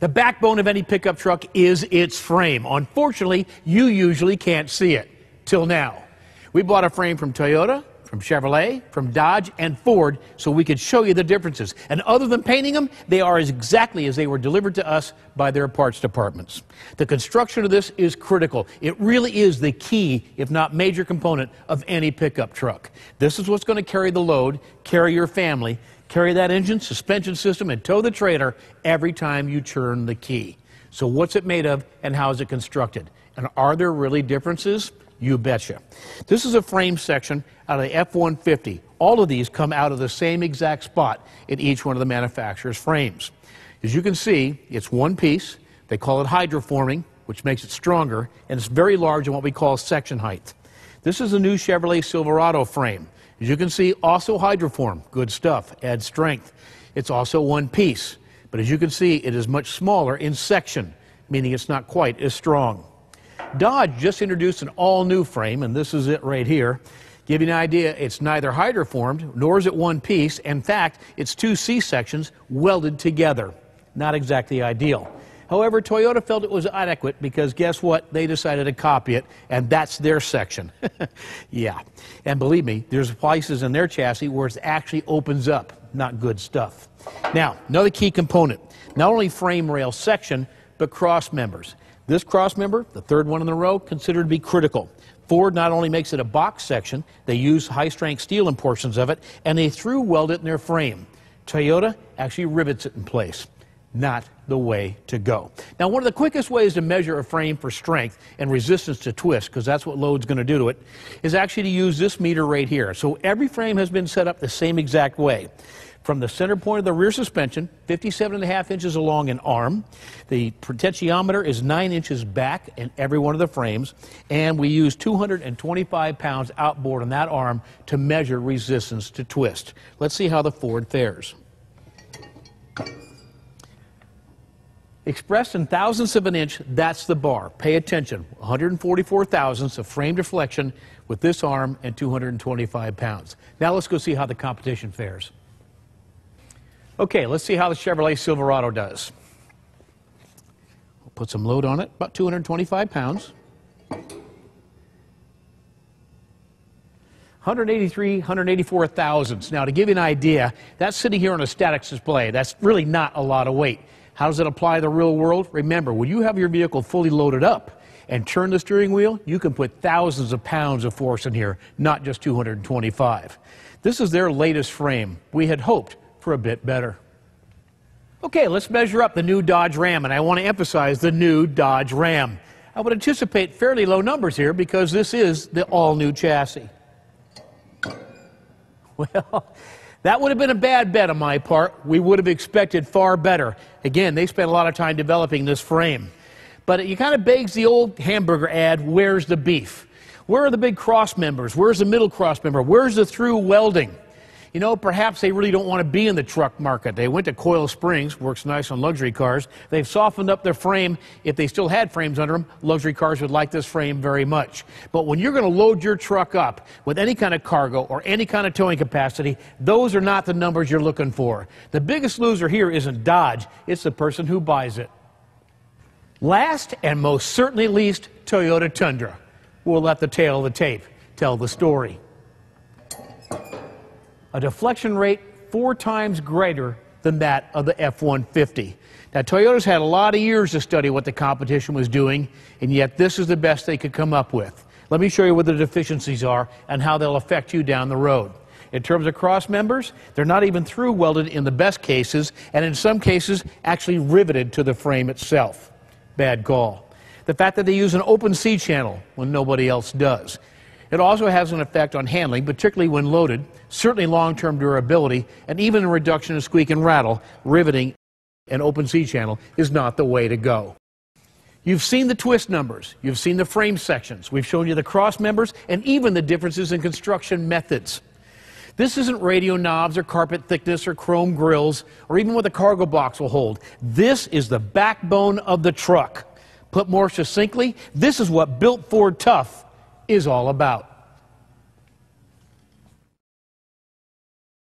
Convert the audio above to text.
The backbone of any pickup truck is its frame. Unfortunately, you usually can't see it. Till now. We bought a frame from Toyota, from Chevrolet, from Dodge, and Ford so we could show you the differences. And other than painting them, they are exactly as they were delivered to us by their parts departments. The construction of this is critical. It really is the key, if not major component, of any pickup truck. This is what's going to carry the load, carry your family, carry that engine, suspension system, and tow the trailer every time you turn the key. So what's it made of and how is it constructed? And are there really differences? You betcha. This is a frame section out of the F-150. All of these come out of the same exact spot in each one of the manufacturer's frames. As you can see, it's one piece. They call it hydroforming, which makes it stronger, and it's very large in what we call section height. This is a new Chevrolet Silverado frame. As you can see, also hydroform. Good stuff. Adds strength. It's also one piece. But as you can see, it is much smaller in section, meaning it's not quite as strong. Dodge just introduced an all-new frame, and this is it right here. Give you an idea, it's neither hydroformed, nor is it one piece. In fact, it's two C-sections welded together. Not exactly ideal. However, Toyota felt it was adequate because guess what? They decided to copy it, and that's their section. Yeah. And believe me, there's places in their chassis where it actually opens up. Not good stuff. Now, another key component. Not only frame rail section, but cross members. This cross member, the third one in the row, considered to be critical. Ford not only makes it a box section, they use high-strength steel in portions of it, and they through-weld it in their frame. Toyota actually rivets it in place. Not the way to go. Now, one of the quickest ways to measure a frame for strength and resistance to twist, because that's what load's going to do to it, is actually to use this meter right here. So every frame has been set up the same exact way. From the center point of the rear suspension, 57.5 inches along an arm. The potentiometer is 9 inches back in every one of the frames, and we use 225 pounds outboard on that arm to measure resistance to twist. Let's see how the Ford fares. Expressed in thousandths of an inch, that's the bar. Pay attention, 144 thousandths of frame deflection with this arm and 225 pounds. Now let's go see how the competition fares. Okay, let's see how the Chevrolet Silverado does. We'll put some load on it, about 225 pounds. 184 thousandths. Now, to give you an idea, that's sitting here on a static display. That's really not a lot of weight. How does it apply to the real world? Remember, when you have your vehicle fully loaded up and turn the steering wheel, you can put thousands of pounds of force in here, not just 225. This is their latest frame. We had hoped for a bit better. Okay, let's measure up the new Dodge Ram, and I want to emphasize the new Dodge Ram. I would anticipate fairly low numbers here because this is the all-new chassis. Well, that would have been a bad bet on my part. We would have expected far better. Again, they spent a lot of time developing this frame. But it kind of begs the old hamburger ad, where's the beef? Where are the big cross members? Where's the middle cross member? Where's the through welding? You know, perhaps they really don't want to be in the truck market. They went to coil springs, works nice on luxury cars. They've softened up their frame. If they still had frames under them, luxury cars would like this frame very much. But when you're going to load your truck up with any kind of cargo or any kind of towing capacity, those are not the numbers you're looking for. The biggest loser here isn't Dodge, it's the person who buys it. Last and most certainly least, Toyota Tundra. We'll let the tail of the tape tell the story. A deflection rate 4 times greater than that of the F-150. Now, Toyota's had a lot of years to study what the competition was doing, and yet this is the best they could come up with. Let me show you what the deficiencies are and how they'll affect you down the road. In terms of cross members, they're not even through welded in the best cases, and in some cases actually riveted to the frame itself. Bad call. The fact that they use an open C channel when nobody else does. It also has an effect on handling, particularly when loaded, certainly long-term durability, and even a reduction in squeak and rattle. Riveting an open C channel is not the way to go. You've seen the twist numbers. You've seen the frame sections. We've shown you the cross members and even the differences in construction methods. This isn't radio knobs or carpet thickness or chrome grills or even what the cargo box will hold. This is the backbone of the truck. Put more succinctly, this is what Built Ford Tough is all about.